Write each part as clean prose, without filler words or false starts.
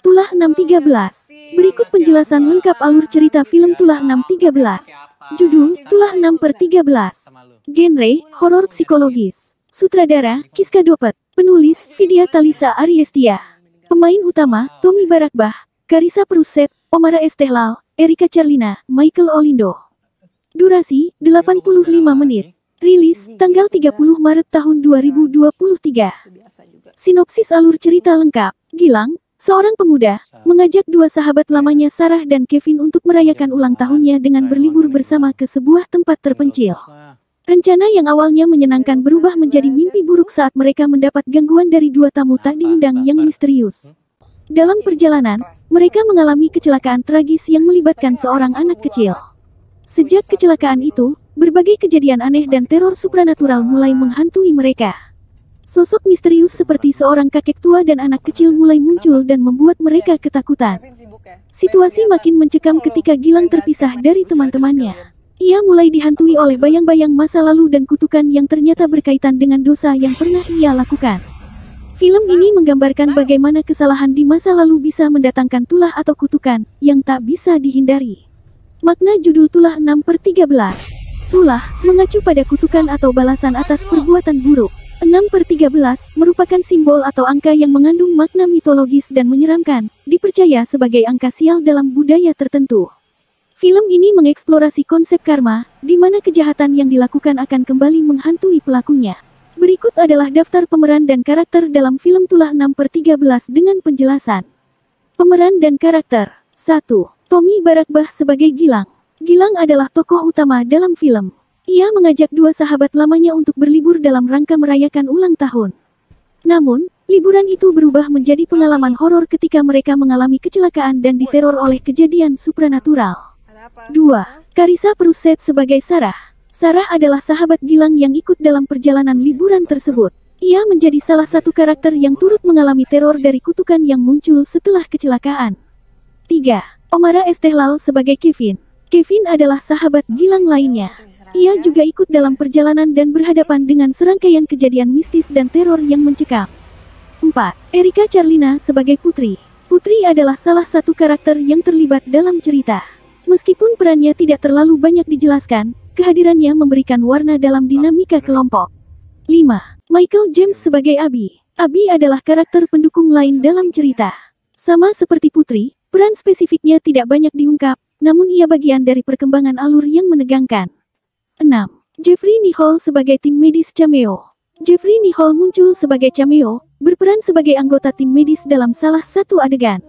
Tulah 613. Berikut penjelasan lengkap alur cerita film Tulah 613. Judul, Tulah 6/13. Genre, horor psikologis. Sutradara, Kiska Dopet. Penulis, Vidya Talisa Ariestia. Pemain utama, Tommy Barakbah, Karissa Pruset, Omara Estehlal, Erika Charlina, Michael Olindo. Durasi, 85 menit. Rilis, tanggal 30 Maret tahun 2023. Sinopsis alur cerita lengkap. Gilang, seorang pemuda, mengajak dua sahabat lamanya Sarah dan Kevin untuk merayakan ulang tahunnya dengan berlibur bersama ke sebuah tempat terpencil. Rencana yang awalnya menyenangkan berubah menjadi mimpi buruk saat mereka mendapat gangguan dari dua tamu tak diundang yang misterius. Dalam perjalanan, mereka mengalami kecelakaan tragis yang melibatkan seorang anak kecil. Sejak kecelakaan itu, berbagai kejadian aneh dan teror supranatural mulai menghantui mereka. Sosok misterius seperti seorang kakek tua dan anak kecil mulai muncul dan membuat mereka ketakutan. Situasi makin mencekam ketika Gilang terpisah dari teman-temannya. Ia mulai dihantui oleh bayang-bayang masa lalu dan kutukan yang ternyata berkaitan dengan dosa yang pernah ia lakukan. Film ini menggambarkan bagaimana kesalahan di masa lalu bisa mendatangkan tulah atau kutukan yang tak bisa dihindari. Makna judul Tulah 6/13. Tulah mengacu pada kutukan atau balasan atas perbuatan buruk. 6/13 merupakan simbol atau angka yang mengandung makna mitologis dan menyeramkan, dipercaya sebagai angka sial dalam budaya tertentu. Film ini mengeksplorasi konsep karma, di mana kejahatan yang dilakukan akan kembali menghantui pelakunya. Berikut adalah daftar pemeran dan karakter dalam film Tulah 6/13 dengan penjelasan. Pemeran dan karakter. 1. Tommy Barakbah sebagai Gilang. Gilang adalah tokoh utama dalam film. Ia mengajak dua sahabat lamanya untuk berlibur dalam rangka merayakan ulang tahun. Namun, liburan itu berubah menjadi pengalaman horor ketika mereka mengalami kecelakaan dan diteror oleh kejadian supranatural. 2. Karissa Pruset sebagai Sarah. Sarah adalah sahabat Gilang yang ikut dalam perjalanan liburan tersebut. Ia menjadi salah satu karakter yang turut mengalami teror dari kutukan yang muncul setelah kecelakaan. 3. Omara Estehlal sebagai Kevin. Kevin adalah sahabat Gilang lainnya. Ia juga ikut dalam perjalanan dan berhadapan dengan serangkaian kejadian mistis dan teror yang mencekam. 4. Erika Charlina sebagai Putri. Putri adalah salah satu karakter yang terlibat dalam cerita. Meskipun perannya tidak terlalu banyak dijelaskan, kehadirannya memberikan warna dalam dinamika kelompok. 5. Michael James sebagai Abi. Abi adalah karakter pendukung lain dalam cerita. Sama seperti Putri, peran spesifiknya tidak banyak diungkap, namun ia bagian dari perkembangan alur yang menegangkan. 6. Jeffrey Nicole sebagai tim medis cameo. Jeffrey Nicole muncul sebagai cameo, berperan sebagai anggota tim medis dalam salah satu adegan.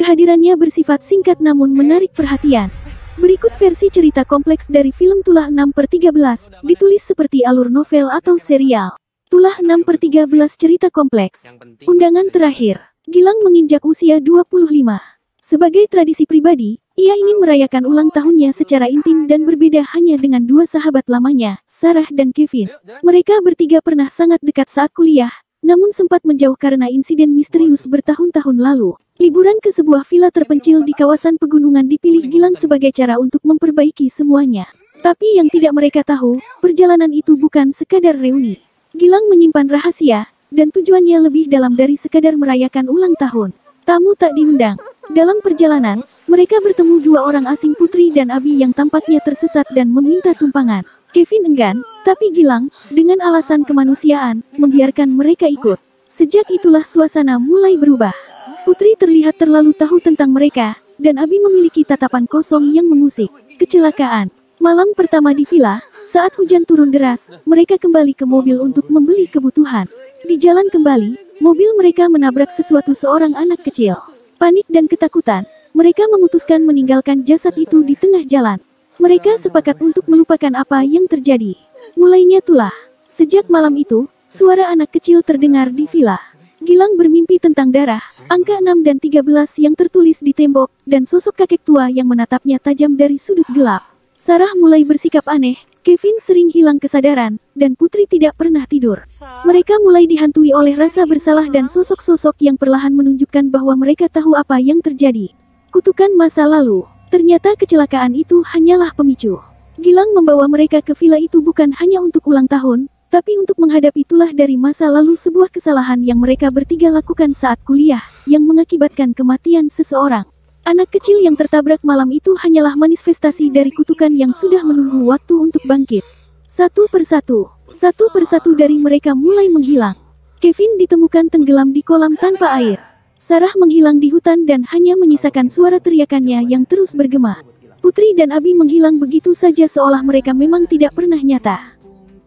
Kehadirannya bersifat singkat namun menarik perhatian. Berikut versi cerita kompleks dari film Tulah 6/13, ditulis seperti alur novel atau serial. Tulah 6/13 cerita kompleks. Undangan terakhir. Gilang menginjak usia 25. Sebagai tradisi pribadi, ia ingin merayakan ulang tahunnya secara intim dan berbeda hanya dengan dua sahabat lamanya, Sarah dan Kevin. Mereka bertiga pernah sangat dekat saat kuliah, namun sempat menjauh karena insiden misterius bertahun-tahun lalu. Liburan ke sebuah villa terpencil di kawasan pegunungan dipilih Gilang sebagai cara untuk memperbaiki semuanya. Tapi yang tidak mereka tahu, perjalanan itu bukan sekadar reuni. Gilang menyimpan rahasia, dan tujuannya lebih dalam dari sekadar merayakan ulang tahun. Tamu tak diundang. Dalam perjalanan, mereka bertemu dua orang asing, Putri dan Abi yang tampaknya tersesat dan meminta tumpangan. Kevin enggan, tapi Gilang, dengan alasan kemanusiaan, membiarkan mereka ikut. Sejak itulah suasana mulai berubah. Putri terlihat terlalu tahu tentang mereka, dan Abi memiliki tatapan kosong yang mengusik. Kecelakaan. Malam pertama di villa, saat hujan turun deras, mereka kembali ke mobil untuk membeli kebutuhan. Di jalan kembali, mobil mereka menabrak seorang anak kecil. Panik dan ketakutan, mereka memutuskan meninggalkan jasad itu di tengah jalan. Mereka sepakat untuk melupakan apa yang terjadi. Mulainya Tulah. Sejak malam itu, suara anak kecil terdengar di villa. Gilang bermimpi tentang darah, angka 6 dan 13 yang tertulis di tembok, dan sosok kakek tua yang menatapnya tajam dari sudut gelap. Sarah mulai bersikap aneh, Kevin sering hilang kesadaran, dan Putri tidak pernah tidur. Mereka mulai dihantui oleh rasa bersalah dan sosok-sosok yang perlahan menunjukkan bahwa mereka tahu apa yang terjadi. Kutukan masa lalu. Ternyata kecelakaan itu hanyalah pemicu. Gilang membawa mereka ke villa itu bukan hanya untuk ulang tahun, Tapi untuk menghadapi itulah dari masa lalu sebuah kesalahan yang mereka bertiga lakukan saat kuliah, yang mengakibatkan kematian seseorang. Anak kecil yang tertabrak malam itu hanyalah manifestasi dari kutukan yang sudah menunggu waktu untuk bangkit. Satu persatu dari mereka mulai menghilang. Kevin ditemukan tenggelam di kolam tanpa air. Sarah menghilang di hutan dan hanya menyisakan suara teriakannya yang terus bergema. Putri dan Abi menghilang begitu saja seolah mereka memang tidak pernah nyata.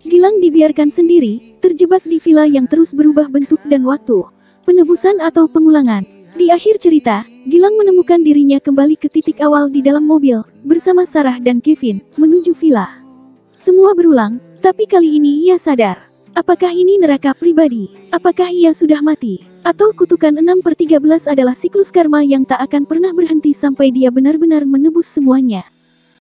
Gilang dibiarkan sendiri, terjebak di villa yang terus berubah bentuk dan waktu. Penebusan atau pengulangan. Di akhir cerita, Gilang menemukan dirinya kembali ke titik awal di dalam mobil, bersama Sarah dan Kevin, menuju villa. Semua berulang, tapi kali ini ia sadar. Apakah ini neraka pribadi? Apakah ia sudah mati? Atau kutukan 6/13 adalah siklus karma yang tak akan pernah berhenti sampai dia benar-benar menebus semuanya?